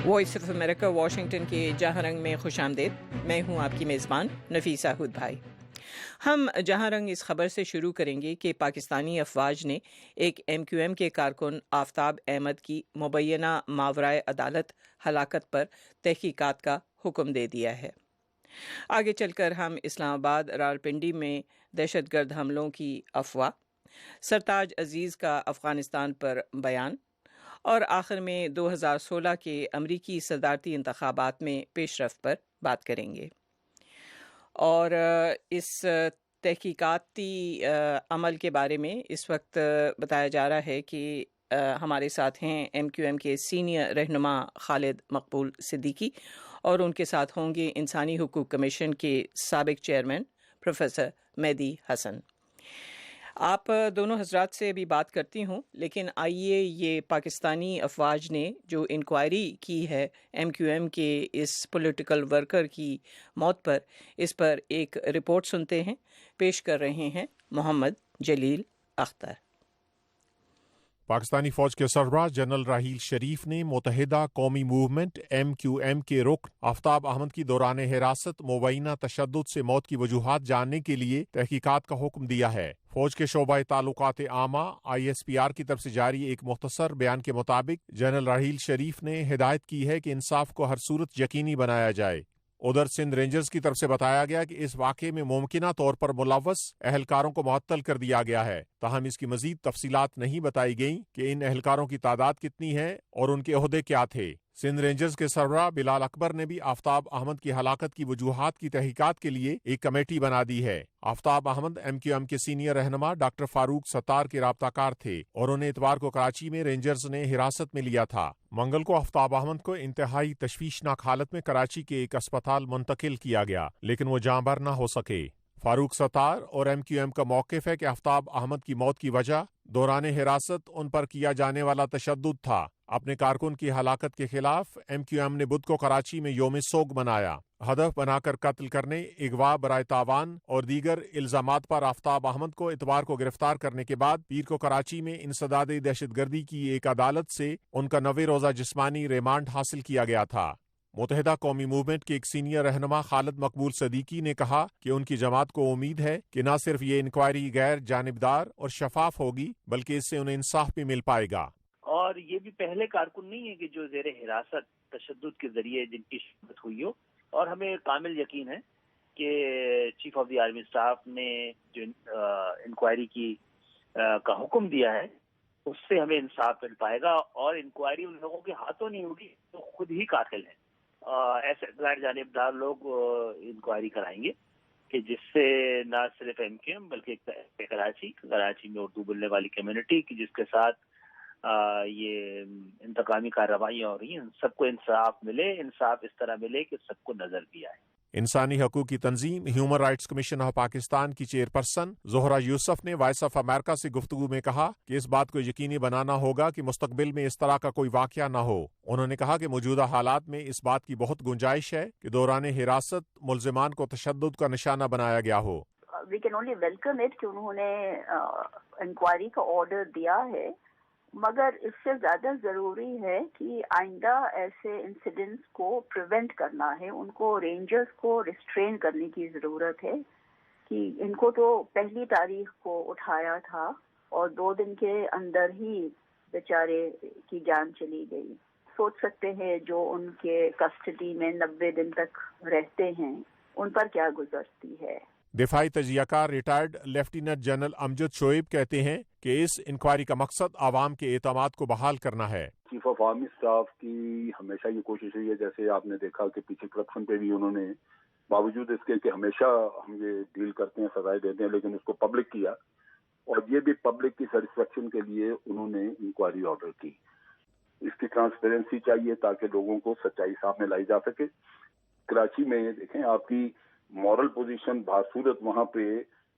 Voice of America Washington کے جہاں رنگ میں خوش آمدید. میں ہوں آپ کی میزبان نفیسہ ہود بھائی. ہم جہاں رنگ اس خبر سے شروع کریں گے کہ پاکستانی افواج نے ایک ایم کیو ایم کے کارکن آفتاب احمد کی مبینہ ماورائے عدالت ہلاکت پر تحقیقات کا حکم دے دیا ہے. آگے چل کر ہم اسلام آباد راولپنڈی میں دہشت گرد حملوں کی افواہ، سرتاج عزیز کا افغانستان پر بیان اور آخر میں 2016 کے امریکی صدارتی انتخابات میں پیش رفت پر بات کریں گے. اور اس تحقیقاتی عمل کے بارے میں اس وقت بتایا جا رہا ہے کہ ہمارے ساتھ ہیں ایم کیو ایم کے سینئر رہنما خالد مقبول صدیقی، اور ان کے ساتھ ہوں گے انسانی حقوق کمیشن کے سابق چیئرمین پروفیسر مہدی حسن. آپ دونوں حضرات سے بھی بات کرتی ہوں، لیکن آئیے یہ پاکستانی افواج نے جو انکوائری کی ہے ایم کیو ایم کے اس پولیٹیکل ورکر کی موت پر، اس پر ایک رپورٹ سنتے ہیں. پیش کر رہے ہیں محمد جلیل اختر. پاکستانی فوج کے سربراہ جنرل راحیل شریف نے متحدہ قومی موومنٹ ایم کیو ایم کے رکن آفتاب احمد کی دوران حراست مبینہ تشدد سے موت کی وجوہات جاننے کے لیے تحقیقات کا حکم دیا ہے. فوج کے شعبہ تعلقات عامہ ISPR کی طرف سے جاری ایک مختصر بیان کے مطابق جنرل راحیل شریف نے ہدایت کی ہے کہ انصاف کو ہر صورت یقینی بنایا جائے. ادھر سندھ رینجرز کی طرف سے بتایا گیا کہ اس واقعے میں ممکنہ طور پر ملوث اہلکاروں کو معطل کر دیا گیا ہے، تاہم اس کی مزید تفصیلات نہیں بتائی گئیں کہ ان اہلکاروں کی تعداد کتنی ہے اور ان کے عہدے کیا تھے. سندھ رینجرز کے سربراہ بلال اکبر نے بھی آفتاب احمد کی ہلاکت کی وجوہات کی تحقیقات کے لیے ایک کمیٹی بنا دی ہے. آفتاب احمد ایم کیو ایم کے سینئر رہنما ڈاکٹر فاروق ستار کے رابطہ کار تھے اور انہیں اتوار کو کراچی میں رینجرز نے حراست میں لیا تھا. منگل کو آفتاب احمد کو انتہائی تشویشناک حالت میں کراچی کے ایک اسپتال منتقل کیا گیا، لیکن وہ جاں بحق نہ ہو سکے. فاروق ستار اور ایم کیو ایم کا موقف ہے کہ آفتاب احمد کی موت کی وجہ دوران حراست ان پر کیا جانے والا تشدد تھا. اپنے کارکن کی ہلاکت کے خلاف ایم کیو ایم نے بدھ کو کراچی میں یوم سوگ منایا. ہدف بنا کر قتل کرنے، اغوا برائے تاوان اور دیگر الزامات پر آفتاب احمد کو اتوار کو گرفتار کرنے کے بعد پیر کو کراچی میں انسداد دہشت گردی کی ایک عدالت سے ان کا 90 روزہ جسمانی ریمانڈ حاصل کیا گیا تھا. متحدہ قومی موومنٹ کے ایک سینئر رہنما خالد مقبول صدیقی نے کہا کہ ان کی جماعت کو امید ہے کہ نہ صرف یہ انکوائری غیر جانبدار اور شفاف ہوگی بلکہ اس سے انہیں انصاف بھی مل پائے گا. اور یہ بھی پہلے کارکن نہیں ہے کہ جو زیر حراست تشدد کے ذریعے جن کی شہادت ہوئی ہو، اور ہمیں کامل یقین ہے کہ chief of the army staff نے جو انکوائری کی کا حکم دیا ہے اس سے ہمیں انصاف مل پائے گا، اور انکوائری ان لوگوں کے ہاتھوں نہیں ہوگی جو خود ہی قاتل ہیں. ایسے غیر جانبدار لوگ انکوائری کرائیں گے کہ جس سے نہ صرف ایم کیو ایم بلکہ کراچی میں اردو بولنے والی کمیونٹی کی جس کے ساتھ یہ انتقامی کارروائیاں ہو رہی ہیں، سب کو انصاف ملے، انصاف اس طرح ملے کہ سب کو نظر بھی آئے. انسانی حقوق کی تنظیم human rights commission of Pakistan کی چیئرپرسن زہرا یوسف نے وائس آف امریکہ سے گفتگو میں کہا کہ اس بات کو یقینی بنانا ہوگا کہ مستقبل میں اس طرح کا کوئی واقعہ نہ ہو. انہوں نے کہا کہ موجودہ حالات میں اس بات کی بہت گنجائش ہے کہ دوران حراست ملزمان کو تشدد کا نشانہ بنایا گیا ہو. We can only welcome it کہ انہوں نے انکوائری کا آرڈر دیا ہے، مگر اس سے زیادہ ضروری ہے کہ آئندہ ایسے انسیڈنٹس کو پریونٹ کرنا ہے. ان کو رینجرز کو ریسٹرین کرنے کی ضرورت ہے کہ ان کو تو پہلی تاریخ کو اٹھایا تھا اور 2 دن کے اندر ہی بیچارے کی جان چلی گئی. سوچ سکتے ہیں جو ان کے کسٹڈی میں 90 دن تک رہتے ہیں ان پر کیا گزرتی ہے. دفاعی تجزیہ کار ریٹائرڈ لیفٹیننٹ جنرل امجد شعیب کہتے ہیں کہ اس انکوائری کا مقصد عوام کے اعتماد کو بحال کرنا ہے. چیف آف آرمی اسٹاف کی ہمیشہ یہ کوشش رہی ہے، جیسے آپ نے دیکھا کہ پیچھے کرپشن پہ بھی انہوں نے باوجود اس کے کہ ہمیشہ ہم یہ ڈیل کرتے ہیں، سزائیں دیتے ہیں، لیکن اس کو پبلک کیا، اور یہ بھی پبلک کی سیٹسفیکشن کے لیے انہوں نے انکوائری آرڈر کی. اس کی ٹرانسپیرنسی چاہیے تاکہ لوگوں کو سچائی سامنے لائی جا سکے. کراچی میں دیکھیں آپ کی مورل پوزیشن بصورت وہاں پہ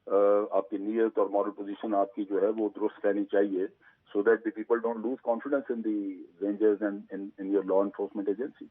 آپ کی نیت اور مورل پوزیشن آپ کی جو ہے وہ درست رہنی چاہیے، so that the people don't lose confidence in the rangers and in your law enforcement agencies.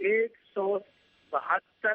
172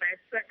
65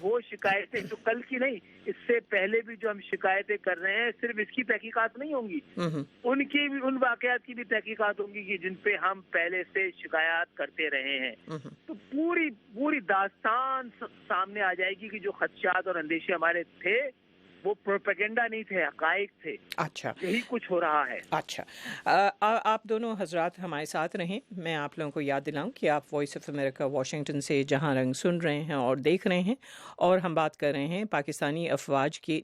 وہ شکایتیں جو کل کی نہیں، اس سے پہلے بھی جو ہم شکایتیں کر رہے ہیں، صرف اس کی تحقیقات نہیں ہوں گی، ان کی بھی، ان واقعات کی بھی تحقیقات ہوں گی کہ جن پہ ہم پہلے سے شکایات کرتے رہے ہیں. تو پوری داستان سامنے آ جائے گی کہ جو خدشات اور اندیشے ہمارے تھے وہ پروپیگنڈا نہیں تھے، حقائق تھے. اچھا، یہی کچھ ہو رہا ہے. اچھا، آپ دونوں حضرات ہمارے ساتھ رہیں. میں آپ لوگوں کو یاد دلاؤں کہ آپ وائس آف امریکہ واشنگٹن سے جہاں رنگ سن رہے ہیں اور دیکھ رہے ہیں، اور ہم بات کر رہے ہیں پاکستانی افواج کی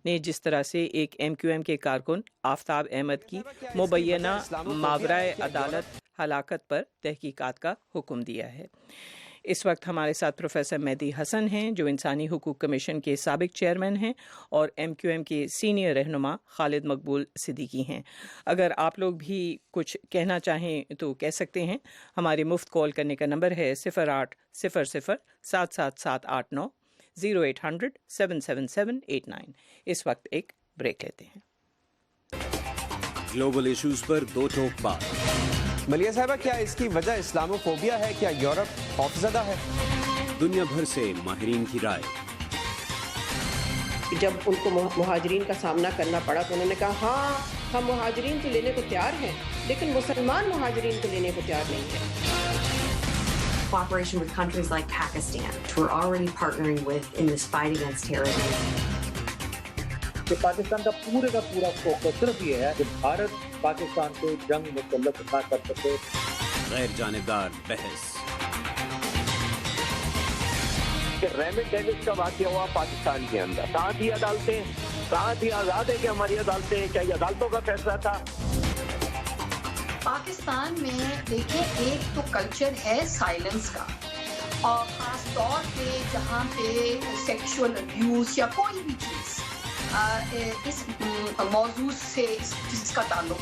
نے جس طرح سے ایک MQM کے کارکن آفتاب احمد کی مبینہ ماورائے عدالت ہلاکت پر تحقیقات کا حکم دیا ہے. اس وقت ہمارے ساتھ پروفیسر مہدی حسن ہیں جو انسانی حقوق کمیشن کے سابق چیئرمین ہیں، اور MQM کے سینئر رہنما خالد مقبول صدیقی ہیں. اگر آپ لوگ بھی کچھ کہنا چاہیں تو کہہ سکتے ہیں. ہمارے مفت کال کرنے کا نمبر ہے 0800-777-89 0800-777-89. اس وقت ایک بریک لیتے ہیں. گلوبل ایشوز پر دو ٹوک بات. ملیہ صاحبہ، کیا اس کی وجہ اسلامو فوبیا ہے؟ کیا یورپ خوفزدہ ہے؟ دنیا بھر سے ماہرین کی رائے. جب ان کو مہاجرین کا سامنا کرنا پڑا تو انہوں نے کہا ہاں ہم مہاجرین تو لینے کو تیار ہیں، لیکن مسلمان مہاجرین کو لینے کو تیار نہیں ہیں. Cooperation with countries like Pakistan, who we're already partnering with in this fight against terrorism. کہ پاکستان کا پورا فوکس صرف یہ ہے کہ بھارت پاکستان کو جنگ مسلط نہ کر سکے. غیر جانبدار بحث. کہ ریمنڈ ڈیوس کا واقعہ ہوا پاکستان کے اندر، کہاں تھی عدالتیں، کہاں تھی آزاد ہے کہ ہماری عدالتیں، کیا یہ عدالتوں کا فیصلہ تھا؟ پاکستان میں دیکھیں ایک تو کلچر ہے سائلنس کا، اور خاص طور پہ جہاں پہ سیکشول ابیوز یا کوئی بھی چیز اس موضوع سے جس کا تعلق.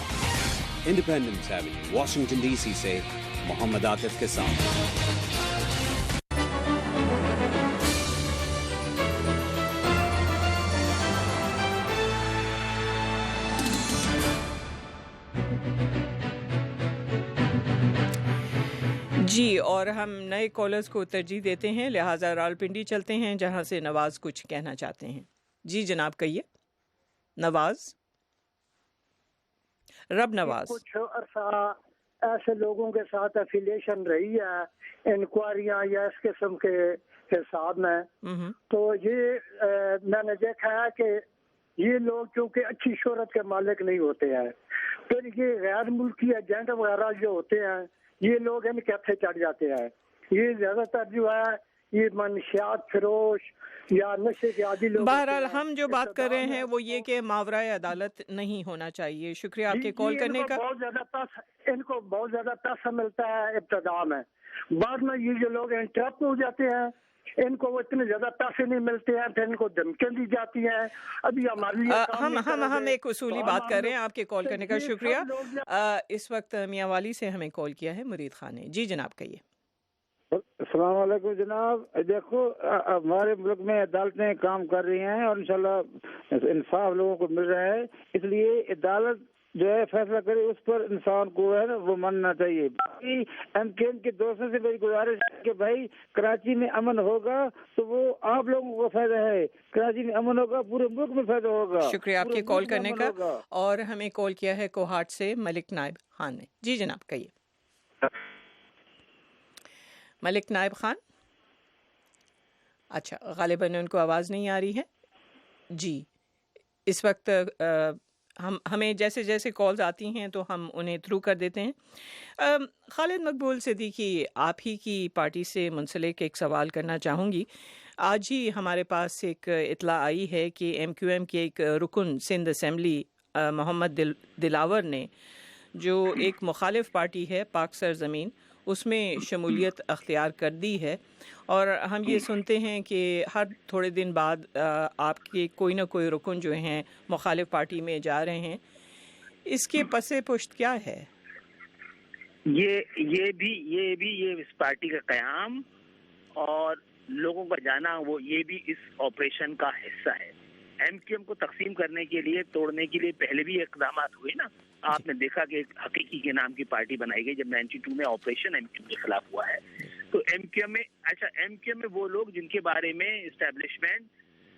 انڈیپینڈنس ایونیو، واشنگٹن DC سے محمد عاطف کے ساتھ. جی، اور ہم نئے کالرز کو ترجیح دیتے ہیں، لہٰذا راولپنڈی چلتے ہیں جہاں سے نواز کچھ کہنا چاہتے ہیں. جی جناب کہیے. نواز، رب نواز. کچھ عرصہ ایسے لوگوں کے ساتھ افیلیشن رہی ہے انکوائریاں یا اس قسم کے حساب میں، تو یہ میں نے دیکھا ہے کہ یہ لوگ چونکہ اچھی شہرت کے مالک نہیں ہوتے ہیں، پھر یہ غیر ملکی ایجنٹ وغیرہ جو ہوتے ہیں یہ لوگ ان کے ہتھے چڑھ جاتے ہیں. یہ زیادہ تر جو ہے یہ منشیات فروش یا نشے کے عادی لوگ. بہرحال ہم جو بات کر رہے ہیں وہ یہ کہ ماورائے عدالت نہیں ہونا چاہیے. شکریہ آپ کے کال کرنے کا. ان کو بہت زیادہ پیسہ ملتا ہے ابتدا میں، بعد میں یہ جو لوگ انٹرپٹ ہو جاتے ہیں ان کو وہ اتنے زیادہ پیسے نہیں ملتے ہیں، پھر ان کو دھمکیاں دی جاتی ہیں. ابھی ہمارے لیے ہم ایک اصولی بات کر رہے ہیں. آپ کے کال کرنے کا شکریہ. اس وقت میاں والی سے ہمیں کال کیا ہے مرید خان نے. جی جناب کہیے. السلام علیکم جناب. دیکھو ہمارے ملک میں عدالتیں کام کر رہی ہیں اور انشاءاللہ انصاف لوگوں کو مل رہا ہے، اس لیے عدالت جو ہے فیصلہ کرے اس پر انسان کو ہے نا وہ ماننا چاہیے. باقی MQM کے دوستوں سے میری گزارش ہے کہ بھائی کراچی میں امن ہوگا تو وہ آپ لوگوں کو فائدہ ہے، کراچی میں امن ہوگا پورے ملک میں فائدہ ہوگا. شکریہ آپ کے کال کرنے کا. اور ہمیں کال کیا ہے کوہاٹ سے ملک نائب خان نے. جی جناب کہیے. ملک نائب خان. اچھا، غالباً ان کو آواز نہیں آ رہی ہے. جی، اس وقت ہمیں جیسے جیسے کالز آتی ہیں تو ہم انہیں تھرو کر دیتے ہیں. خالد مقبول صدیقی، آپ ہی کی پارٹی سے منسلک ایک سوال کرنا چاہوں گی. آج ہی ہمارے پاس ایک اطلاع آئی ہے کہ MQM کے ایک رکن سندھ اسمبلی محمد دلاور نے، جو ایک مخالف پارٹی ہے پاک سرزمین، اس میں شمولیت اختیار کر دی ہے، اور ہم یہ سنتے ہیں کہ ہر تھوڑے دن بعد آپ کے کوئی نہ کوئی رکن جو ہیں مخالف پارٹی میں جا رہے ہیں. اس کے پس پشت کیا ہے؟ یہ بھی اس پارٹی کا قیام اور لوگوں کا جانا، وہ یہ بھی اس آپریشن کا حصہ ہے. MQM کو تقسیم کرنے کے لیے، توڑنے کے لیے پہلے بھی اقدامات ہوئے نا. آپ نے دیکھا کہ ایک حقیقی کے نام کی پارٹی بنائی گئی جب 92 میں آپریشن MQM کے خلاف ہوا ہے. تو MQM میں وہ لوگ جن کے بارے میں اسٹیبلشمنٹ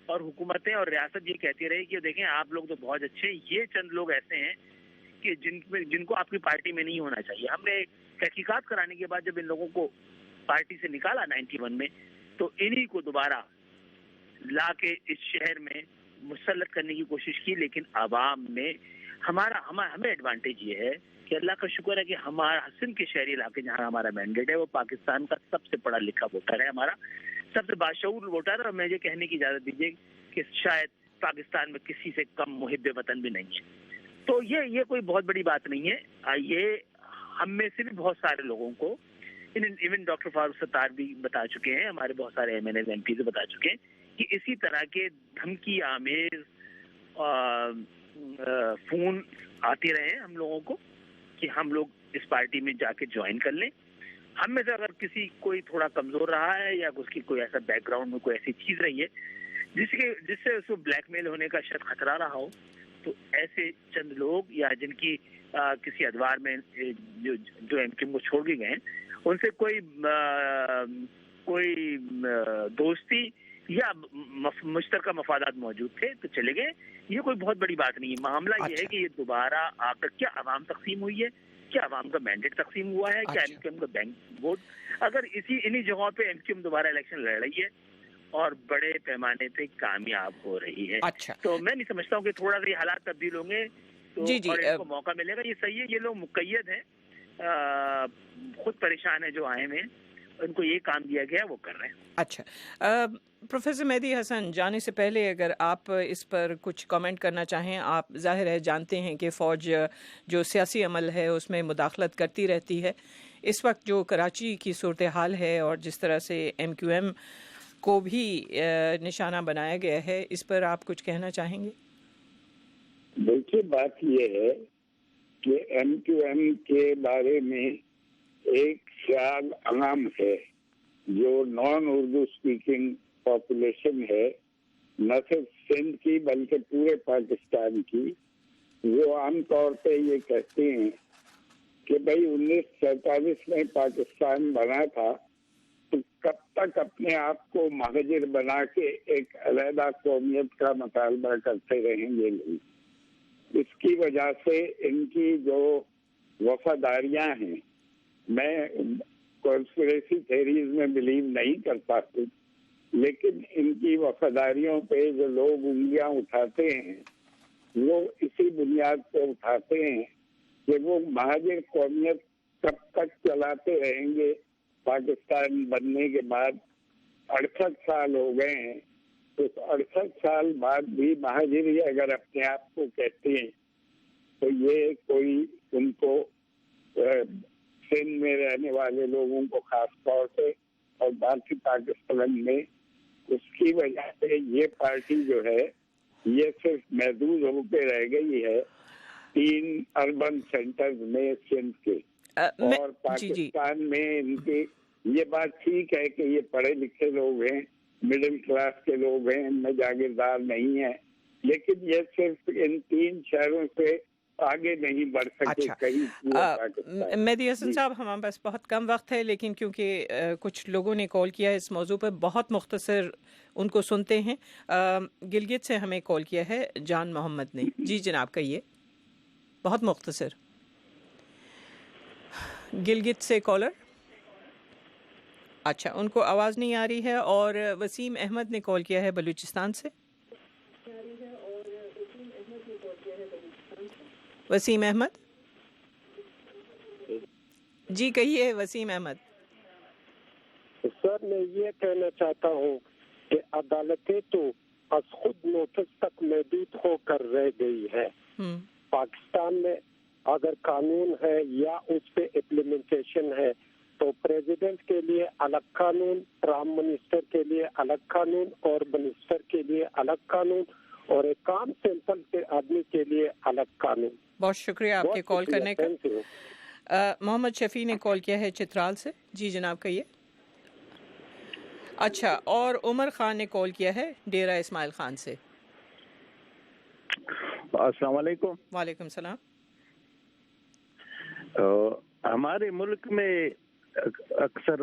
اور حکومتیں اور ریاست یہ کہتی رہی کہ دیکھیں آپ لوگ تو بہت اچھے ہیں، یہ چند لوگ ایسے ہیں کہ جن کو آپ کی پارٹی میں نہیں ہونا چاہیے. ہم نے تحقیقات کرانے کے بعد جب ان لوگوں کو پارٹی سے نکالا 91 میں، تو انہی کو دوبارہ لا کے اس شہر میں مسلط کرنے کی کوشش کی. لیکن عوام نے ہمیں ایڈوانٹیج یہ ہے کہ اللہ کا شکر ہے کہ ہمارا سندھ کے شہری علاقے جہاں ہمارا مینڈیٹ ہے وہ پاکستان کا سب سے پڑھا لکھا ووٹر ہے، ہمارا سب سے باشعور ووٹر ہے. اور مجھے کہنے کی اجازت دیجیے کہ شاید پاکستان میں کسی سے کم محب وطن بھی نہیں ہے. تو یہ کوئی بہت بڑی بات نہیں ہے. یہ ہم میں سے بھی بہت سارے لوگوں کو، ایون ڈاکٹر فاروق ستار بھی بتا چکے ہیں، ہمارے بہت سارے MNAs MPs بتا چکے ہیں کہ اسی طرح کے دھمکی آمیز فون آتے رہے ہیں ہم لوگوں کو کہ ہم لوگ اس پارٹی میں جا کے جوائن کر لیں. ہم میں سے اگر کوئی تھوڑا کمزور رہا ہے یا اس کی کوئی ایسا بیک گراؤنڈ میں کوئی ایسی چیز رہی ہے جس سے اس کو بلیک میل ہونے کا شاید خطرہ رہا ہو، تو ایسے چند لوگ یا جن کی کسی ادوار میں جو MQM کو چھوڑ کے گئے ہیں، ان سے کوئی دوستی یا مشترکہ مفادات موجود تھے تو چلے گئے. یہ کوئی بہت بڑی بات نہیں ہے. معاملہ یہ ہے کہ یہ دوبارہ آ کر کیا عوام تقسیم ہوئی ہے، کیا عوام کا مینڈیٹ تقسیم ہوا ہے، کیا MQM کا بینک ووٹ. اگر انہی جگہوں پہ MQM دوبارہ الیکشن لڑ رہی ہے اور بڑے پیمانے پہ کامیاب ہو رہی ہے، تو میں نہیں سمجھتا ہوں کہ تھوڑا سا یہ حالات تبدیل ہوں گے تو اور ان کو موقع ملے گا. یہ صحیح ہے، یہ لوگ مقید ہیں، خود پریشان ہیں جو آئے ہوئے ہیں، ان کو یہ کام دیا گیا وہ کر رہے ہیں. اچھا پروفیسر مہدی حسن، جانے سے پہلے اگر آپ اس پر کچھ کامنٹ کرنا چاہیں. آپ ظاہر ہے جانتے ہیں کہ فوج جو سیاسی عمل ہے اس میں مداخلت کرتی رہتی ہے. اس وقت جو کراچی کی صورتحال ہے اور جس طرح سے MQM کو بھی نشانہ بنایا گیا ہے، اس پر آپ کچھ کہنا چاہیں گے؟ دیکھیے بات یہ ہے کہ MQM کے بارے میں ایک خیال عام ہے جو نان اردو اسپیکنگ پاپولیشن ہے، نہ صرف سندھ کی بلکہ پورے پاکستان کی، وہ عام طور پہ یہ کہتے ہیں کہ بھائی 1947 میں پاکستان بنا تھا تو کب تک اپنے آپ کو مہاجر بنا کے ایک علیحدہ قومیت کا مطالبہ کرتے رہیں گے لوگ. اس کی وجہ سے ان کی جو وفاداریاں ہیں، میں کانسپریسی تھیریز میں بلیو نہیں کرتا ہوں، لیکن ان کی وفاداریوں پہ جو لوگ انگلیاں اٹھاتے ہیں وہ اسی بنیاد پہ اٹھاتے ہیں کہ وہ مہاجر قومیت کب تک چلاتے رہیں گے. پاکستان بننے کے بعد 68 سال ہو گئے ہیں، اس 68 سال بعد بھی مہاجری اگر اپنے آپ کو کہتے ہیں تو یہ کوئی ان کو سندھ میں رہنے والے لوگوں کو خاص طور سے اور باقی پاکستان میں، اس کی وجہ سے یہ پارٹی جو ہے یہ صرف محدود ہو کے رہ گئی ہے 3 اربن سینٹرز میں سندھ کے. اور پاکستان میں ان کی یہ بات ٹھیک ہے کہ یہ پڑھے لکھے لوگ ہیں، مڈل کلاس کے لوگ ہیں، ان میں جاگیردار نہیں ہیں، لیکن یہ صرف ان 3 شہروں سے آگے نہیں بڑھ سکے. مہدی حسن صاحب، ہمارے پاس بہت کم وقت ہے، لیکن کیونکہ کچھ لوگوں نے کال کیا ہے اس موضوع پر، بہت مختصر ان کو سنتے ہیں. گلگت سے ہمیں کال کیا ہے جان محمد نے. جی جناب کہیے، بہت مختصر. گلگت سے کالر. اچھا، ان کو آواز نہیں آ رہی ہے. اور وسیم احمد نے کال کیا ہے بلوچستان سے. وسیم احمد جی کہیے. وسیم احمد. سر میں یہ کہنا چاہتا ہوں کہ عدالتیں تو از خود نوٹس تک محدود ہو کر رہ گئی ہے. پاکستان میں اگر قانون ہے یا اس پہ امپلیمنٹیشن ہے تو پریزیڈنٹ کے لیے الگ قانون، پرائم منسٹر کے لیے الگ قانون اور منسٹر کے لیے الگ قانون اور ایک عام سمپل کے آدمی کے لیے الگ قانون. بہت شکریہ آپ کے کال کرنے کا. محمد شفیع نے کال کیا ہے چترال سے. جی جناب کہیے. اچھا، اور عمر خان نے کال کیا ہے ڈیرہ اسماعیل خان سے. السلام علیکم. وعلیکم السلام. ہمارے ملک میں اکثر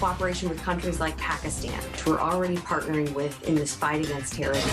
Cooperation with countries like Pakistan, which we're already partnering with in this fight against terrorism.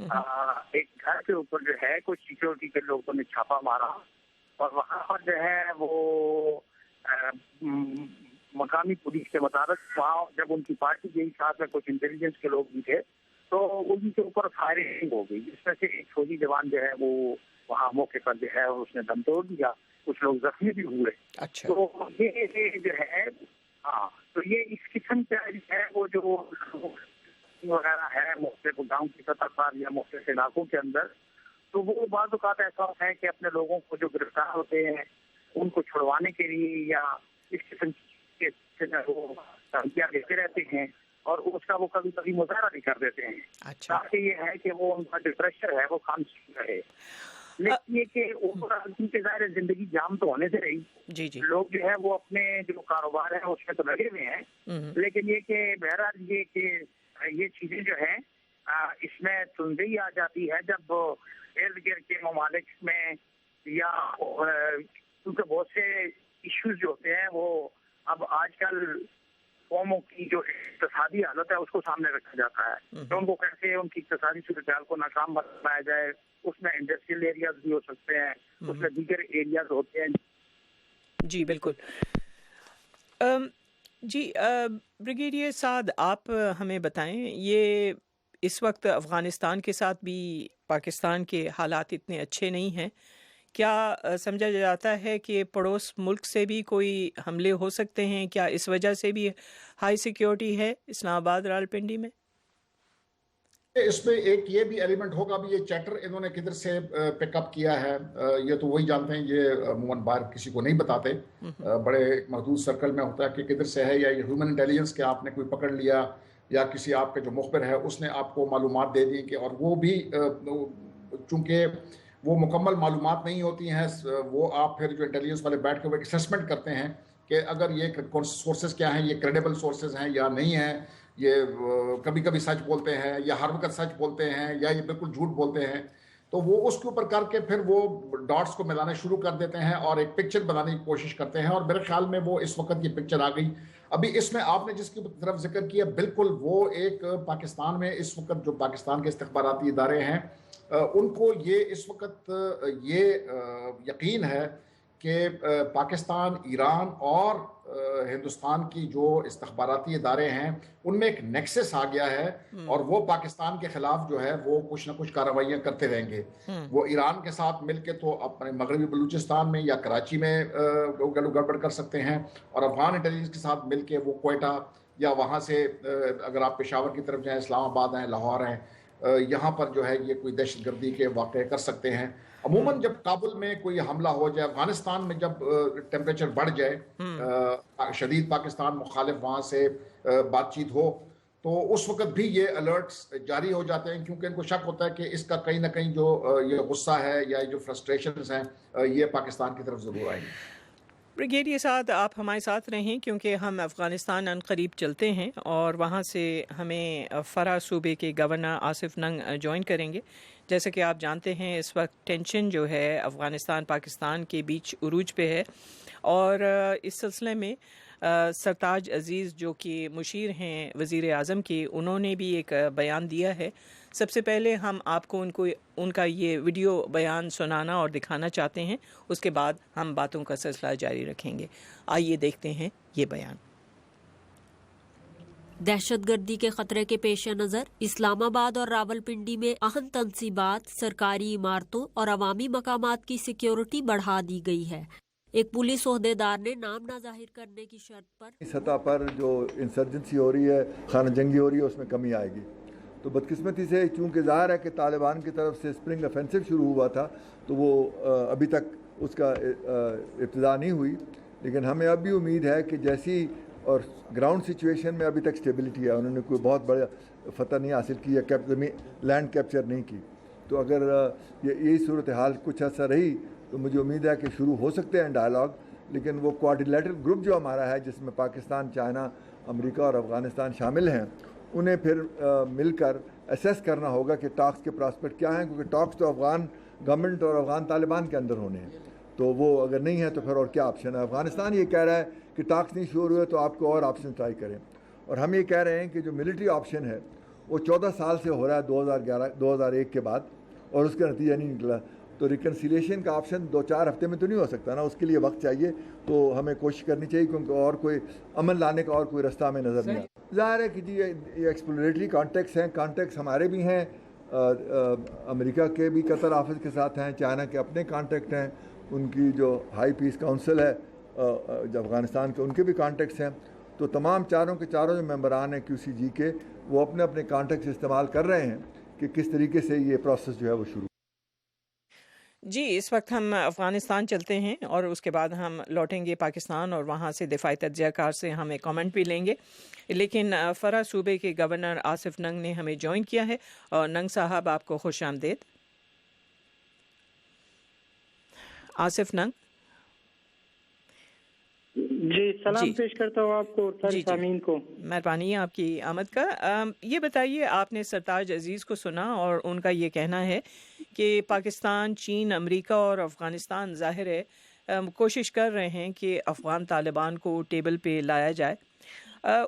ایک گھر کے اوپر جو ہے کچھ سیکورٹی کے لوگوں نے چھاپا مارا اور وہاں پر جو ہے وہ مقامی پولیس کے مطابق وہاں جب ان کی پارٹی گئی ساتھ میں کچھ انٹیلیجنس کے لوگ بھی تھے تو ان کے اوپر فائرنگ ہو گئی، جس میں سے ایک فوجی جوان جو ہے وہ وہاں موقع پر جو ہے اس نے دم توڑ دیا، کچھ لوگ زخمی بھی ہوئے۔ اچھا، تو یہ جو ہے تو یہ اس قسم کا ہے وہ جو وغیرہ ہے مختلف گاؤں کی سطح پر یا مختلف علاقوں کے اندر، تو وہ بعض اوقات ایسا ہے کہ اپنے لوگوں کو جو گرفتار ہوتے ہیں ان کو چھڑوانے کے لیے یا اس قسم کے وہ دھمکیاں دیتے رہتے ہیں اور اس کا وہ کبھی کبھی مظاہرہ بھی کر دیتے ہیں تاکہ یہ ہے کہ وہ ان کا جو پریشر ہے وہ خاموش رہے۔ لیکن یہ کہ کیونکہ ظاہر زندگی جام تو ہونے سے رہی، لوگ جو ہے وہ اپنے جو کاروبار ہے اس میں تو لگے ہوئے ہیں، لیکن یہ کہ بہرحال یہ کہ یہ چیزیں جو ہیں اس میں تندی آ جاتی ہے جب ارد گرد کے ممالک میں یا کیونکہ بہت سے ایشوز جو ہوتے ہیں وہ اب آج کل قوموں کی جو اقتصادی حالت ہے اس کو سامنے رکھا جاتا ہے، تو ان کو کیسے ان کی اقتصادی صورتحال کو ناکام بنایا جائے، اس میں انڈسٹریل ایریاز بھی ہو سکتے ہیں، اس میں دیگر ایریاز ہوتے ہیں۔ جی بالکل۔ جی بریگیڈیئر سعد، آپ ہمیں بتائیں، یہ اس وقت افغانستان کے ساتھ بھی پاکستان کے حالات اتنے اچھے نہیں ہیں، کیا سمجھا جاتا ہے کہ پڑوس ملک سے بھی کوئی حملے ہو سکتے ہیں؟ کیا اس وجہ سے بھی ہائی سیکیورٹی ہے اسلام آباد راولپنڈی میں؟ اس میں ایک یہ بھی ایلیمنٹ ہوگا بھی، یہ چیٹر انہوں نے کدھر سے پک اپ کیا ہے یہ تو وہی جانتے ہیں، یہ عموماً باہر کسی کو نہیں بتاتے، بڑے محدود سرکل میں ہوتا ہے کہ کدھر سے ہے، یا یہ ہیومن انٹیلیجنس کہ آپ نے کوئی پکڑ لیا یا کسی آپ کے جو مخبر ہے اس نے آپ کو معلومات دے دی کہ، اور وہ بھی چونکہ وہ مکمل معلومات نہیں ہوتی ہیں، وہ آپ پھر جو انٹیلیجنس والے بیٹھ کے وہ ایک اسیسمنٹ کرتے ہیں کہ اگر یہ سورسز کیا ہیں، یہ کریڈیبل سورسز ہیں یا نہیں ہیں، یہ کبھی کبھی سچ بولتے ہیں یا ہر وقت سچ بولتے ہیں یا یہ بالکل جھوٹ بولتے ہیں، تو وہ اس کے اوپر کر کے پھر وہ ڈاٹس کو ملانا شروع کر دیتے ہیں اور ایک پکچر بنانے کی کوشش کرتے ہیں، اور میرے خیال میں وہ اس وقت یہ پکچر آ گئی۔ ابھی اس میں آپ نے جس کی طرف ذکر کیا بالکل وہ ایک پاکستان میں اس وقت جو پاکستان کے استخباراتی ادارے ہیں ان کو یہ اس وقت یہ یقین ہے کہ پاکستان، ایران اور ہندوستان کی جو استخباراتی ادارے ہیں ان میں ایک نیکسس آ گیا ہے، اور وہ پاکستان کے خلاف جو ہے وہ کچھ نہ کچھ کارروائیاں کرتے رہیں گے۔ وہ ایران کے ساتھ مل کے تو اپنے مغربی بلوچستان میں یا کراچی میں گڑبڑ کر سکتے ہیں، اور افغان انٹیلیجنس کے ساتھ مل کے وہ کوئٹہ یا وہاں سے اگر آپ پشاور کی طرف جائیں، اسلام آباد ہیں، لاہور ہیں، یہاں پر جو ہے یہ کوئی دہشت گردی کے واقعے کر سکتے ہیں۔ عموماً جب کابل میں کوئی حملہ ہو جائے، افغانستان میں جب ٹیمپریچر بڑھ جائے، شدید پاکستان مخالف وہاں سے بات چیت ہو، تو اس وقت بھی یہ الرٹس جاری ہو جاتے ہیں، کیونکہ ان کو شک ہوتا ہے کہ اس کا کہیں نہ کہیں جو یہ غصہ ہے یا جو فرسٹریشنز ہیں یہ پاکستان کی طرف ضرور آئیں گے۔ بریگیڈیئر سعد، آپ ہمارے ساتھ رہیں کیونکہ ہم افغانستان ان قریب چلتے ہیں اور وہاں سے ہمیں فرا صوبے کے گورنر آصف ننگ جوائن کریں گے۔ جیسے کہ آپ جانتے ہیں اس وقت ٹینشن جو ہے افغانستان پاکستان کے بیچ عروج پہ ہے، اور اس سلسلے میں سرتاج عزیز جو کہ مشیر ہیں وزیر اعظم کے، انہوں نے بھی ایک بیان دیا ہے۔ سب سے پہلے ہم آپ کو ان کا یہ ویڈیو بیان سنانا اور دکھانا چاہتے ہیں، اس کے بعد ہم باتوں کا سلسلہ جاری رکھیں گے۔ آئیے دیکھتے ہیں یہ بیان۔ دہشت گردی کے خطرے کے پیش نظر اسلام آباد اور راولپنڈی میں اہم تنصیبات، سرکاری عمارتوں اور عوامی مقامات کی سیکیورٹی بڑھا دی گئی ہے۔ ایک پولیس عہدیدار نے نام نہ ظاہر کرنے کی شرط پر سطح پر جو انسرجنسی ہو رہی ہے، خانہ جنگی ہو رہی ہے، اس میں کمی آئے گی۔ تو بدقسمتی سے چونکہ ظاہر ہے کہ طالبان کی طرف سے اسپرنگ آفینسو شروع ہوا تھا، تو وہ ابھی تک اس کا ابتدا نہیں ہوئی، لیکن ہمیں اب بھی امید ہے کہ جیسی اور گراؤنڈ سچویشن میں ابھی تک اسٹیبلٹی ہے، انہوں نے کوئی بہت بڑا فتح نہیں حاصل کی ہے، لینڈ کیپچر نہیں کی، تو اگر یہی صورتحال کچھ عرصہ رہی تو مجھے امید ہے کہ شروع ہو سکتے ہیں ڈائلاگ۔ لیکن وہ کوارڈیلیٹرل گروپ جو ہمارا ہے، جس میں پاکستان، چائنا، امریکہ اور افغانستان شامل ہیں، انہیں پھر مل کر اسیس کرنا ہوگا کہ ٹاکس کے پراسپیکٹ کیا ہیں، کیونکہ ٹاکس تو افغان گورنمنٹ اور افغان طالبان کے اندر ہونے ہیں، تو وہ اگر نہیں ہے تو پھر اور کیا آپشن ہے۔ افغانستان یہ کہہ رہا ہے کہ ٹاکس نہیں شروع ہوئے تو آپ کو اور آپشن ٹرائی کریں، اور ہم یہ کہہ رہے ہیں کہ جو ملٹری آپشن ہے وہ 14 سال سے ہو رہا ہے 2001 کے بعد اور اس کا نتیجہ نہیں نکلا. تو ریکنسیلیشن کا آپشن 2-4 ہفتے میں تو نہیں ہو سکتا نا, اس کے لیے وقت چاہیے. تو ہمیں کوشش کرنی چاہیے کیونکہ اور کوئی امن لانے کا اور کوئی رستہ ہمیں نظر نہیں آتا. ظاہر ہے کہ جی یہ ایکسپلوریٹری کانٹیکٹس ہیں, کانٹیکٹس ہمارے بھی ہیں, امریکہ کے بھی قطر آفس کے ساتھ ہیں, چائنا کے اپنے کانٹیکٹ ہیں, ان کی جو ہائی پیس کاؤنسل ہے جو افغانستان کے ان کے بھی کانٹیکٹس ہیں. تو تمام چاروں جو ممبران ہیں QCG کے وہ اپنے اپنے کانٹیکٹس استعمال کر رہے ہیں کہ کس طریقے سے یہ پروسیس جو ہے وہ شروع. جی اس وقت ہم افغانستان چلتے ہیں اور اس کے بعد ہم لوٹیں گے پاکستان اور وہاں سے دفاعی تجزیہ کار سے ہم ایک کامنٹ بھی لیں گے. لیکن فرا صوبے کے گورنر آصف ننگ نے ہمیں جوائن کیا ہے. اور ننگ صاحب آپ کو خوش آمدید. آصف ننگ جی سلام پیش کرتا ہوں آپ کو اور سارے سامعین کو. مہربانی آپ کی آمد کا. یہ بتائیے آپ نے سرتاج عزیز کو سنا اور ان کا یہ کہنا ہے کہ پاکستان, چین, امریکہ اور افغانستان ظاہر ہے کوشش کر رہے ہیں کہ افغان طالبان کو ٹیبل پہ لایا جائے.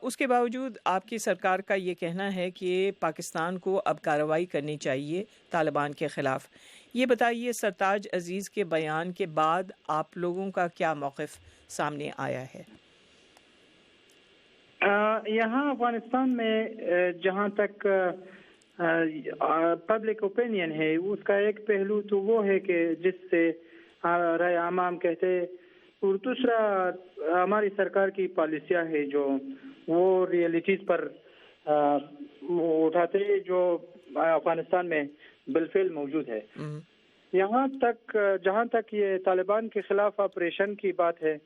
اس کے باوجود آپ کی سرکار کا یہ کہنا ہے کہ پاکستان کو اب کارروائی کرنی چاہیے طالبان کے خلاف. یہ بتائیے سرتاج عزیز کے بیان کے بعد آپ لوگوں کا کیا موقف سامنے آیا ہے؟ یہاں افغانستان میں جہاں تک پبلک اوپینین ہے اس کا ایک پہلو تو وہ ہے کہ جس سے رائے عام کہتے ہیں, اور دوسرا ہماری سرکار کی پالیسیاں ہے جو وہ ریئلٹیز پر اٹھاتے جو افغانستان میں بالفعل موجود ہے. یہاں تک جہاں تک یہ طالبان کے خلاف آپریشن کی بات ہے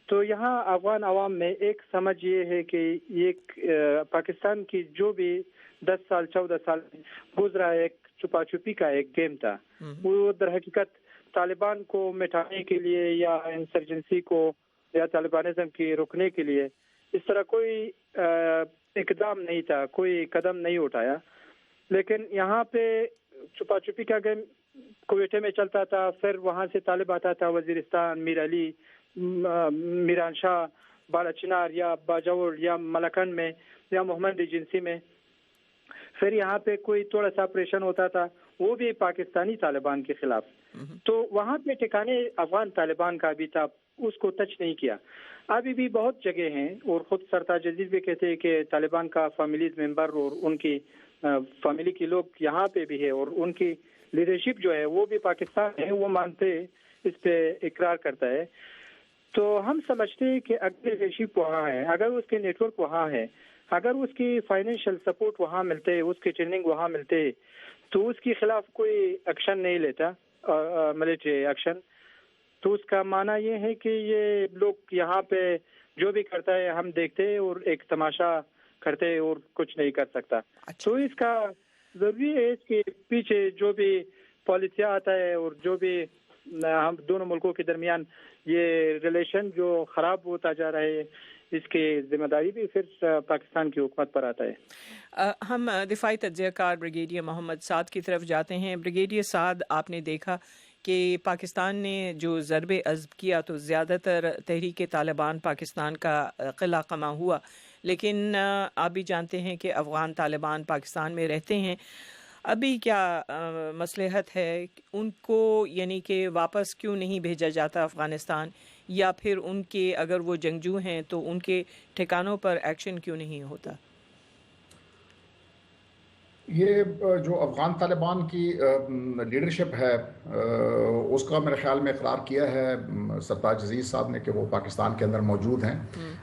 تو یہاں افغان عوام میں ایک سمجھ یہ ہے کہ یہ پاکستان کی جو بھی 10 سال 14 سال گزرا ایک چھپا چھپی کا ایک گیم تھا, وہ در حقیقت طالبان کو مٹانے کے لیے یا انسرجنسی کو یا طالبانزم کی روکنے کے لیے اس طرح کوئی اقدام نہیں تھا, کوئی قدم نہیں اٹھایا. لیکن یہاں پہ چھپا چھپی کا گیم کویٹے میں چلتا تھا, پھر وہاں سے طالب آتا تھا وزیرستان, میر علی, میران شاہ, بالا چنار یا باجوڑ یا ملکن میں یا محمد ایجنسی میں. پھر یہاں پہ کوئی تھوڑا سا آپریشن ہوتا تھا وہ بھی پاکستانی طالبان کے خلاف. تو وہاں پہ ٹھکانے افغان طالبان کا بھی تھا, اس کو ٹچ نہیں کیا. ابھی بھی بہت جگہ ہیں اور خود سرتاج عزیز بھی کہتے ہیں کہ طالبان کا فیملیز ممبر اور ان کی فیملی کے لوگ یہاں پہ بھی ہے اور ان کی لیڈرشپ جو ہے وہ بھی پاکستان ہے, وہ مانتے اس پہ اقرار کرتا ہے. تو ہم سمجھتے ہیں کہ اگر لیڈرشپ وہاں ہے, اگر اس کے نیٹ ورک وہاں ہے, اگر اس کی فائنینشیل سپورٹ وہاں ملتے, اس کی ٹریننگ وہاں ملتے, تو اس کے خلاف کوئی ایکشن نہیں لیتا ملٹری ایکشن. تو اس کا معنی یہ ہے کہ یہ لوگ یہاں پہ جو بھی کرتا ہے ہم دیکھتے اور ایک تماشا کرتے اور کچھ نہیں کر سکتا. تو اس کا ضروری ہے اس کے پیچھے جو بھی پالیسیاں آتا ہے اور جو بھی ہم دونوں ملکوں کے درمیان یہ ریلیشن جو خراب ہوتا جا رہا ہے اس کی ذمہ داری بھی پھر پاکستان کی حکومت پر آتا ہے. ہم دفاعی تجزیہ کار بریگیڈیئر محمد سعد کی طرف جاتے ہیں. بریگیڈیئر سعد, آپ نے دیکھا کہ پاکستان نے جو ضرب عضب کیا تو زیادہ تر تحریک طالبان پاکستان کا قلعہ قمع ہوا, لیکن آپ بھی جانتے ہیں کہ افغان طالبان پاکستان میں رہتے ہیں. ابھی کیا مصلحت ہے ان کو, یعنی کہ واپس کیوں نہیں بھیجا جاتا افغانستان, یا پھر ان کے اگر وہ جنگجو ہیں تو ان کے ٹھکانوں پر ایکشن کیوں نہیں ہوتا؟ یہ جو افغان طالبان کی لیڈرشپ ہے اس کا میرے خیال میں اقرار کیا ہے سرتاج عزیز صاحب نے کہ وہ پاکستان کے اندر موجود ہیں.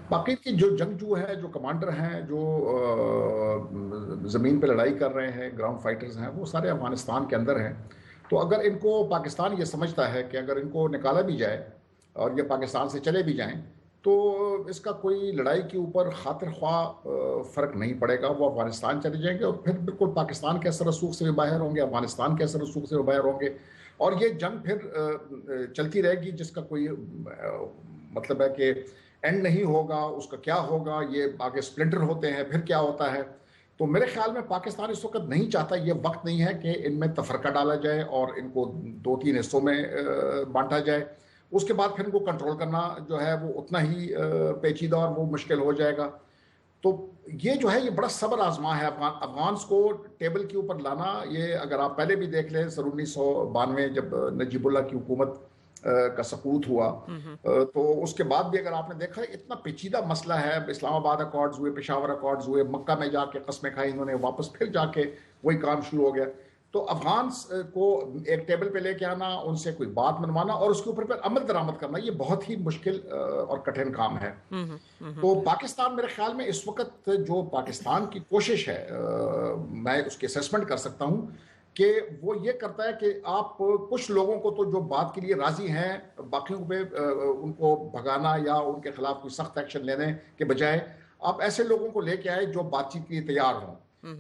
باقی کی جو جنگجو ہیں, جو کمانڈر ہیں, جو زمین پہ لڑائی کر رہے ہیں, گراؤنڈ فائٹرز ہیں, وہ سارے افغانستان کے اندر ہیں. تو اگر ان کو پاکستان یہ سمجھتا ہے کہ اگر ان کو نکالا بھی جائے اور یہ پاکستان سے چلے بھی جائیں تو اس کا کوئی لڑائی کے اوپر خاطر خواہ فرق نہیں پڑے گا, وہ افغانستان چلے جائیں گے اور پھر بالکل پاکستان کے اثر رسوخ سے بھی باہر ہوں گے, افغانستان کے اثر رسوخ سے بھی باہر ہوں گے, اور یہ جنگ پھر چلتی رہے گی جس کا کوئی مطلب ہے کہ اینڈ نہیں ہوگا. اس کا کیا ہوگا, یہ آگے سپلنٹر ہوتے ہیں, پھر کیا ہوتا ہے. تو میرے خیال میں پاکستان اس وقت نہیں چاہتا, یہ وقت نہیں ہے کہ ان میں تفرقہ ڈالا جائے اور ان کو 2-3 حصوں میں بانٹا جائے. اس کے بعد پھر ان کو کنٹرول کرنا جو ہے وہ اتنا ہی پیچیدہ اور وہ مشکل ہو جائے گا. تو یہ جو ہے یہ بڑا صبر آزما ہے افغانس کو ٹیبل کے اوپر لانا. یہ اگر آپ پہلے بھی دیکھ لیں 1992 جب نجیب اللہ کی حکومت کا سقوط ہوا تو اس کے بعد بھی اگر آپ نے دیکھا اتنا پیچیدہ مسئلہ ہے. اسلام آباد اکارڈز ہوئے, پشاور اکارڈز ہوئے, مکہ میں جا کے قسمیں کھائی انہوں نے, واپس پھر جا کے وہی کام شروع ہو گیا. تو افغانس کو ایک ٹیبل پہ لے کے آنا, ان سے کوئی بات منوانا اور اس کے اوپر پھر عمل درآمد کرنا, یہ بہت ہی مشکل اور کٹھن کام ہے. تو پاکستان میرے خیال میں اس وقت جو پاکستان کی کوشش ہے, میں اس کی اسیسمنٹ کر سکتا ہوں کہ وہ یہ کرتا ہے کہ آپ کچھ لوگوں کو تو جو بات کے لیے راضی ہیں, باقیوں پہ ان کو بھگانا یا ان کے خلاف کوئی سخت ایکشن لینے کے بجائے آپ ایسے لوگوں کو لے کے آئے جو بات چیت کے لیے تیار ہوں,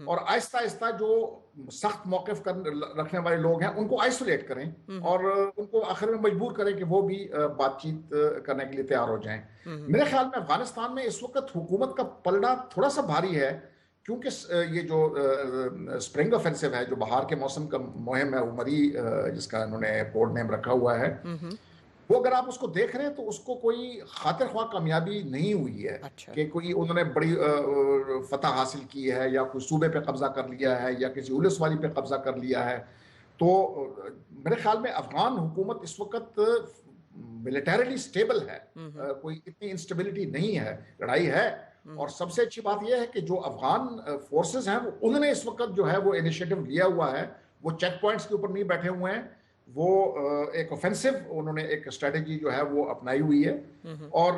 اور آہستہ آہستہ جو سخت موقف رکھنے والے لوگ ہیں ان کو آئسولیٹ کریں اور ان کو آخر میں مجبور کریں کہ وہ بھی بات چیت کرنے کے لیے تیار ہو جائیں. میرے خیال میں افغانستان میں اس وقت حکومت کا پلڑا تھوڑا سا بھاری ہے, کیونکہ یہ جو اسپرنگ آفینسو ہے, جو بہار کے موسم کا مہم ہے عمری جس کا انہوں نے کوڈ نیم رکھا ہوا ہے, وہ اگر آپ اس کو دیکھ رہے ہیں تو اس کو کوئی خاطر خواہ کامیابی نہیں ہوئی ہے کہ کوئی انہوں نے بڑی فتح حاصل کی ہے یا کوئی صوبے پہ قبضہ کر لیا ہے یا کسی اولس والی پہ قبضہ کر لیا ہے. تو میرے خیال میں افغان حکومت اس وقت ملیٹریلی سٹیبل ہے, کوئی اتنی انسٹیبلٹی نہیں ہے. لڑائی ہے, اور سب سے اچھی بات یہ ہے کہ جو افغان فورسز ہیں انہوں نے اس وقت جو ہے وہ انیشیٹو لیا ہوا ہے, وہ چیک پوائنٹس کے اوپر نہیں بیٹھے ہوئے ہیں, وہ ایک اوفینسو انہوں نے ایک اسٹریٹجی جو ہے وہ اپنائی ہوئی ہے. اور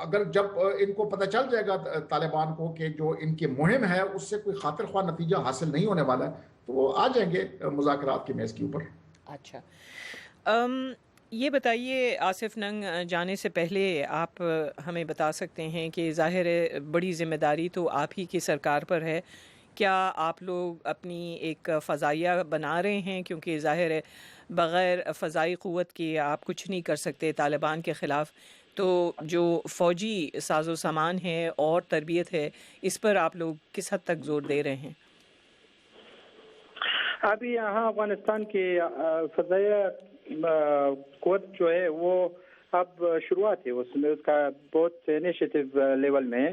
اگر جب ان کو پتہ چل جائے گا طالبان کو کہ جو ان کی مہم ہے اس سے کوئی خاطر خواہ نتیجہ حاصل نہیں ہونے والا ہے, تو وہ آ جائیں گے مذاکرات کی میز کے اوپر. اچھا, یہ بتائیے آصف ننگ, جانے سے پہلے آپ ہمیں بتا سکتے ہیں کہ ظاہر ہے بڑی ذمہ داری تو آپ ہی کی سرکار پر ہے, کیا آپ لوگ اپنی ایک فضائیہ بنا رہے ہیں, کیونکہ ظاہر ہے بغیر فضائی قوت کے آپ کچھ نہیں کر سکتے طالبان کے خلاف, تو جو فوجی ساز و سامان ہے اور تربیت ہے اس پر آپ لوگ کس حد تک زور دے رہے ہیں؟ ابھی یہاں افغانستان کی فضائیہ قوت جو ہے وہ اب شروعات ہے, اس میں اس کا بہت انیشیٹو لیول میں.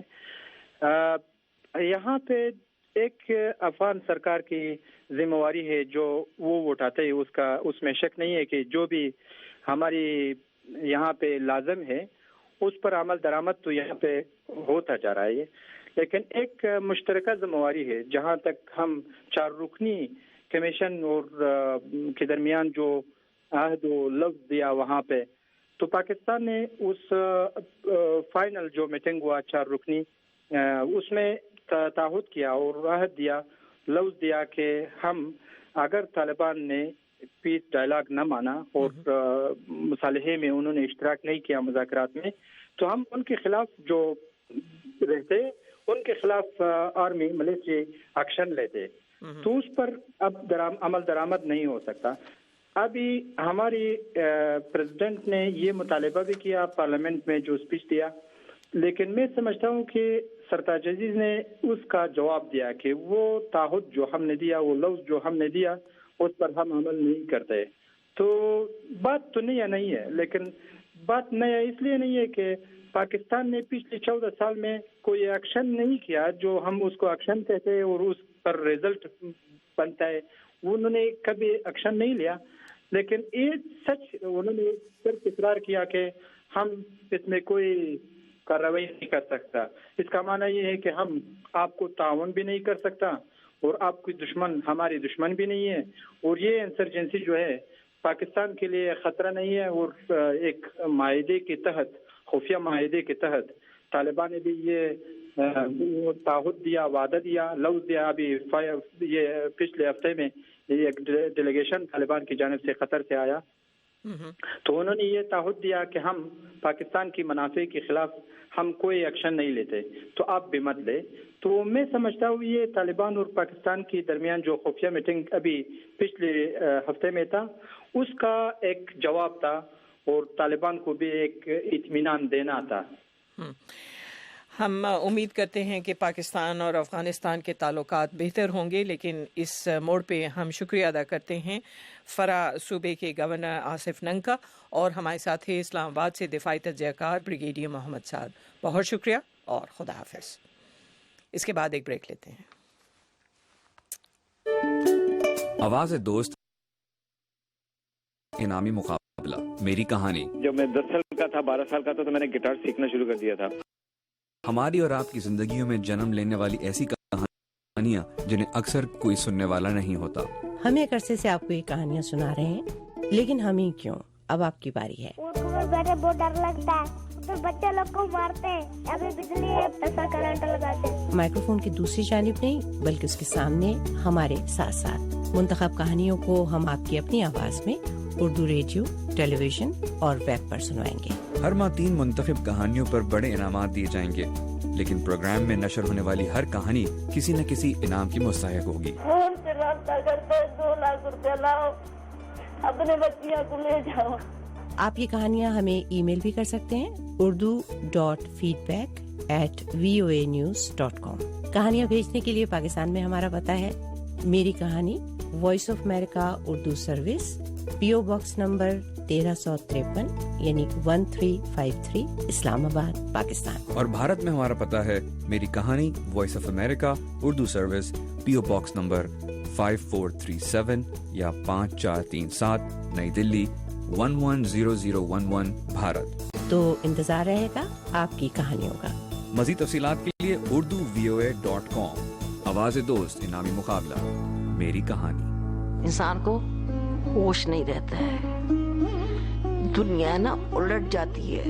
یہاں پہ ایک افغان سرکار کی ذمہ داری ہے جو وہ اٹھاتے ہیں, اس میں شک نہیں ہے کہ جو بھی ہماری یہاں پہ لازم ہے اس پر عمل درآمد تو یہاں پہ ہوتا جا رہا ہے, لیکن ایک مشترکہ ذمہ داری ہے جہاں تک ہم 4 رکنی کمیشن اور کے درمیان جو عہد و لفظ دیا وہاں پہ, تو پاکستان نے اس فائنل جو میٹنگ ہوا 4 رکنی اس میں تعہد کیا اور عہد دیا, لفظ دیا کہ ہم اگر طالبان نے پیس ڈائلاگ نہ مانا اور مصالحے میں انہوں نے اشتراک نہیں کیا مذاکرات میں, تو ہم ان کے خلاف جو رہتے ان کے خلاف آرمی ملٹری ایکشن لیتے. تو اس پر اب عمل درآمد نہیں ہو سکتا. ابھی ہماری پریزیڈنٹ نے یہ مطالبہ بھی کیا پارلیمنٹ میں جو اسپیچ دیا, لیکن میں سمجھتا ہوں کہ سرتاج عزیز نے اس کا جواب دیا کہ وہ تعہد جو ہم نے دیا, وہ لفظ جو ہم نے دیا, اس پر ہم عمل نہیں کرتے. تو بات تو نیا نہیں ہے, لیکن بات نیا اس لیے نہیں ہے کہ پاکستان نے پچھلے 14 سال میں کوئی ایکشن نہیں کیا جو ہم اس کو ایکشن کہتے ہیں اور اس پر ریزلٹ بنتا ہے, انہوں نے کبھی ایکشن نہیں لیا. لیکن یہ سچ انہوں نے صرف اقرار کیا کہ ہم اس میں کوئی کارروائی نہیں کر سکتا. اس کا معنی یہ ہے کہ ہم آپ کو تعاون بھی نہیں کر سکتا اور آپ کی دشمن ہماری دشمن بھی نہیں ہے, اور یہ انسرجنسی جو ہے پاکستان کے لیے خطرہ نہیں ہے. اور ایک معاہدے کے تحت, خفیہ معاہدے کے تحت طالبان نے بھی یہ تعہد دیا, وعدہ دیا, لفظ دیا. ابھی یہ پچھلے ہفتے میں ایک ڈیلیگیشن طالبان کی جانب سے قطر سے آیا, تو انہوں نے یہ تعہد دیا کہ ہم پاکستان کی منافع کے خلاف ہم کوئی ایکشن نہیں لیتے, تو آپ بھی مت لے. تو میں سمجھتا ہوں یہ طالبان اور پاکستان کے درمیان جو خفیہ میٹنگ ابھی پچھلے ہفتے میں تھا, اس کا ایک جواب تھا اور طالبان کو بھی ایک اطمینان دینا تھا. ہم امید کرتے ہیں کہ پاکستان اور افغانستان کے تعلقات بہتر ہوں گے, لیکن اس موڑ پہ ہم شکریہ ادا کرتے ہیں فرا صوبے کے گورنر آصف ننگ کا, اور ہمارے ساتھ ہیں اسلام آباد سے دفاعی تجزیہ کار بریگیڈیئر محمد سعد. بہت شکریہ اور خدا حافظ. اس کے بعد ایک بریک لیتے ہیں. آواز دوست انعامی مقابلہ میری کہانی. جب میں 10 سال کا تھا 12 سال کا تھا تو میں نے گٹار سیکھنا شروع کر دیا تھا. ہماری اور آپ کی زندگیوں میں جنم لینے والی ایسی کہانیاں جنہیں اکثر کوئی سننے والا نہیں ہوتا. ہم ایک عرصے سے آپ کو یہ کہانیاں سنا رہے ہیں، لیکن ہم ہی کیوں، اب آپ کی باری ہے. بیٹھے بہت ڈر لگتا ہے، تو بچے لوگ کو مارتے ہیں، ابھی بجلی ہے ایسا کرنٹ لگاتے ہیں. مائکروفون کی دوسری جانب نہیں بلکہ اس کے سامنے ہمارے ساتھ ساتھ منتخب کہانیوں کو ہم آپ کی اپنی آواز میں اردو ریڈیو، ٹیلی ویژن اور ویب پر سنوائیں گے. ہر ماہ 3 منتخب کہانیوں پر بڑے انعامات دیے جائیں گے، لیکن پروگرام میں نشر ہونے والی ہر کہانی کسی نہ کسی انعام کی مستحق ہوگی. فون سے رابطہ کرتے 2 لاکھ روپے لاؤ، اپنے بچیاں کو لے جاؤ. آپ یہ کہانیاں ہمیں ای میل بھی کر سکتے ہیں urdu.feedback@voanews.com. کہانیاں بھیجنے کے لیے پاکستان میں ہمارا پتہ ہے میری کہانی، voice of America Urdu service, PO box نمبر 1353 یعنی 1353 اسلام آباد، پاکستان. اور بھارت میں ہمارا پتہ ہے میری کہانی، voice of America Urdu service, PO box نمبر 5437 یا 5437 نئی دلی 110011 بھارت. تو انتظار رہے گا آپ کی کہانیوں کا. مزید تفصیلات کے لیے urduvoa.com. آواز دوست انعامی مقابلہ میری کہانی. انسان کو ہوش نہیں رہتا ہے، دنیا نا الٹ جاتی ہے.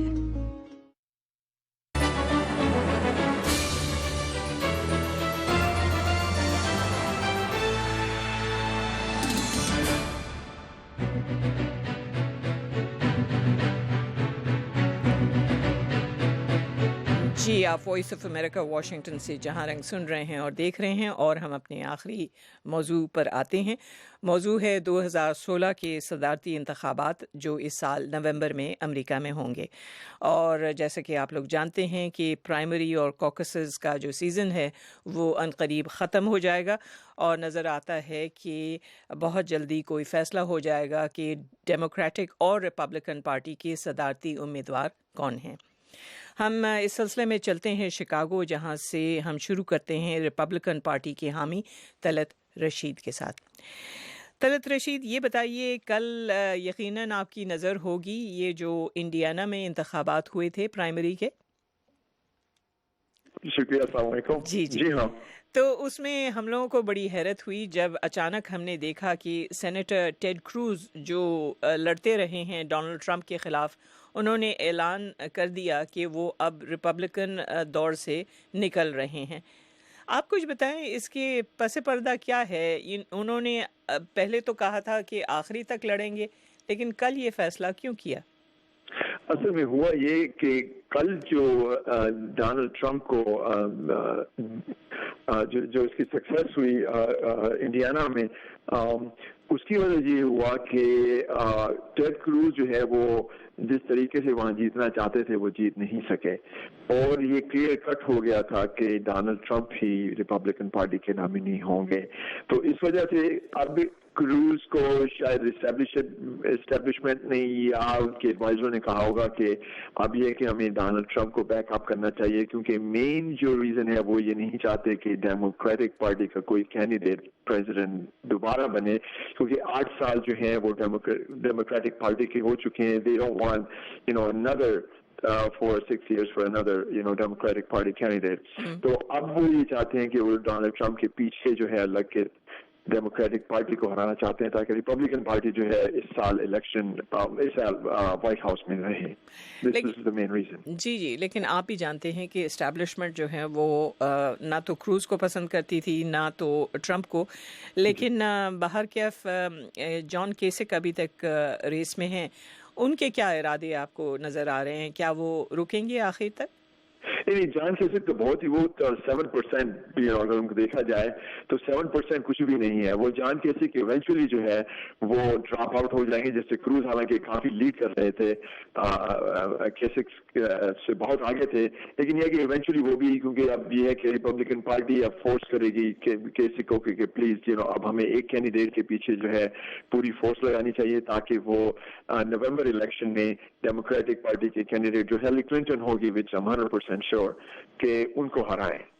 جی، آپ وائس آف امریکہ واشنگٹن سے جہاں رنگ سن رہے ہیں اور دیکھ رہے ہیں، اور ہم اپنے آخری موضوع پر آتے ہیں. موضوع ہے 2016 کے صدارتی انتخابات جو اس سال نومبر میں امریکہ میں ہوں گے. اور جیسا کہ آپ لوگ جانتے ہیں کہ پرائمری اور کوکسز کا جو سیزن ہے وہ عنقریب ختم ہو جائے گا، اور نظر آتا ہے کہ بہت جلدی کوئی فیصلہ ہو جائے گا کہ ڈیموکریٹک اور ریپبلکن پارٹی کے صدارتی امیدوار کون ہیں. ہم اس سلسلے میں چلتے ہیں شکاگو، جہاں سے ہم شروع کرتے ہیں ریپبلکن پارٹی کے حامی طلعت رشید کے ساتھ. طلعت رشید، یہ بتائیے، کل یقیناً آپ کی نظر ہوگی یہ جو انڈیانا میں انتخابات ہوئے تھے پرائمری کے. شکریہ، السلام علیکم. جی ہاں. تو اس میں ہم لوگوں کو بڑی حیرت ہوئی جب اچانک ہم نے دیکھا کہ سینیٹر ٹیڈ کروز جو لڑتے رہے ہیں ڈونلڈ ٹرمپ کے خلاف، انہوں نے اعلان کر دیا کہ وہ اب ریپبلکن دور سے نکل رہے ہیں. آپ کچھ بتائیں اس کے پس پردہ کیا ہے؟ انہوں نے پہلے تو کہا تھا کہ آخری تک لڑیں گے، لیکن کل یہ فیصلہ کیوں کیا؟ اصل میں ہوا یہ کہ کل جو ڈونلڈ ٹرمپ کو جو اس کی سکسیس ہوئی انڈیانا میں، اس کی وجہ یہ ہوا کہ ٹیڈ کروز جو ہے وہ جس طریقے سے وہاں جیتنا چاہتے تھے وہ جیت نہیں سکے، اور یہ کلیئر کٹ ہو گیا تھا کہ ڈونلڈ ٹرمپ ہی ریپبلکن پارٹی کے نامنی ہوں گے. تو اس وجہ سے اب کروز کو شاید اسٹیبلشمنٹ نے یا ان کے ایڈوائزروں نے کہا ہوگا کہ اب یہ کہ ہمیں ڈونلڈ ٹرمپ کو بیک اپ کرنا چاہیے، کیونکہ مین جو ریزن ہے وہ یہ نہیں چاہتے کہ ڈیموکریٹک پارٹی کا کوئی کینڈیڈیٹ پریزیڈنٹ دوبارہ بنے، کیونکہ 8 سال جو ہیں وہ ڈیموکریٹک پارٹی کے ہو چکے ہیں. They don't want another 4 or 6 years for another Democratic Party candidate. تو اب وہ یہ چاہتے ہیں کہ وہ ڈونلڈ ٹرمپ کے پیچھے جو ہے لگ کے ڈیموکریٹک پارٹی کو ہرانا چاہتے ہیں تاکہ ریپبلکن پارٹی جو ہے اس سال الیکشن اس سال وائٹ ہاؤس میں رہے. This is the main reason. جی، لیکن آپ بھی جانتے ہیں کہ اسٹیبلشمنٹ جو ہے وہ نہ تو کروز کو پسند کرتی تھی نہ تو ٹرمپ کو، لیکن باہر کیف جان کیسک ابھی تک ریس میں ہیں. ان کے کیا ارادے آپ کو نظر آ رہے ہیں؟ کیا وہ رکیں گے آخر تک؟ نہیں، جان کیسک تو بہت ہی، وہ 7% اگر ان کو دیکھا جائے تو 7% کچھ بھی نہیں ہے. وہ جان کیسک ایونچولی جو ہے وہ ڈراپ آؤٹ ہو جائیں گے، جیسے کروز حالانکہ کافی لیڈ کر رہے تھے، کیسک سے بہت آگے تھے، لیکن یہ کہ ایونچولی وہ بھی، کیونکہ اب یہ ہے کہ ریپبلکن پارٹی اب فورس کرے گی کیسک کو کہ پلیز اب ہمیں ایک کینڈیڈیٹ کے پیچھے جو ہے پوری فورس لگانی چاہیے تاکہ وہ نومبر الیکشن میں ڈیموکریٹک پارٹی کے کینڈیڈیٹ جو ہیلری کلنٹن ہوگی، وچ 100% کہ ان کو ہرائیں.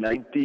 90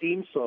300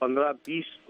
15, 20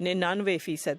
99%,